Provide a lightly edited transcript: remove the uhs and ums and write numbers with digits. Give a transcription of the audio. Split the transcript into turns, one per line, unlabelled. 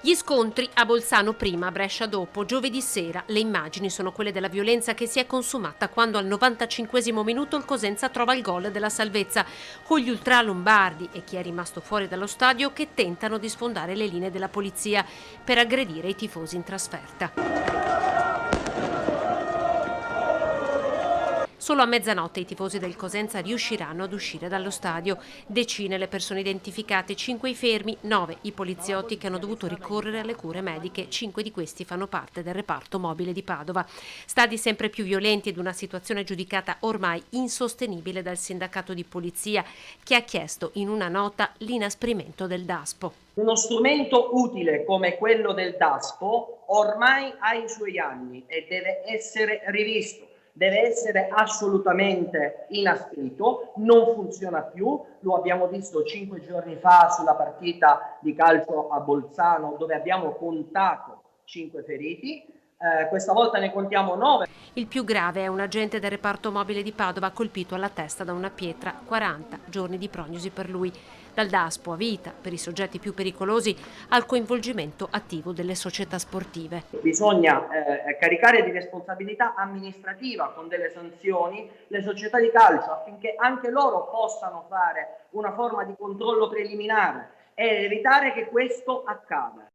Gli scontri a Bolzano prima, a Brescia dopo, giovedì sera. Le immagini sono quelle della violenza che si è consumata quando al 95esimo minuto il Cosenza trova il gol della salvezza, con gli ultra lombardi e chi è rimasto fuori dallo stadio che tentano di sfondare le linee della polizia per aggredire i tifosi in trasferta. Solo a mezzanotte i tifosi del Cosenza riusciranno ad uscire dallo stadio. Decine le persone identificate, 5 i fermi, 9 i poliziotti che hanno dovuto ricorrere alle cure mediche. 5 di questi fanno parte del reparto mobile di Padova. Stadi sempre più violenti ed una situazione giudicata ormai insostenibile dal sindacato di polizia, che ha chiesto in una nota l'inasprimento del DASPO.
Uno strumento utile come quello del DASPO ormai ha i suoi anni e deve essere rivisto. Deve essere assolutamente inasprito, non funziona più, lo abbiamo visto 5 giorni fa sulla partita di calcio a Bolzano dove abbiamo contato 5 feriti, questa volta ne contiamo 9.
Il più grave è un agente del reparto mobile di Padova colpito alla testa da una pietra, 40 giorni di prognosi per lui. Dal DASPO a vita, per i soggetti più pericolosi, al coinvolgimento attivo delle società sportive.
Bisogna caricare di responsabilità amministrativa con delle sanzioni le società di calcio affinché anche loro possano fare una forma di controllo preliminare e evitare che questo accada.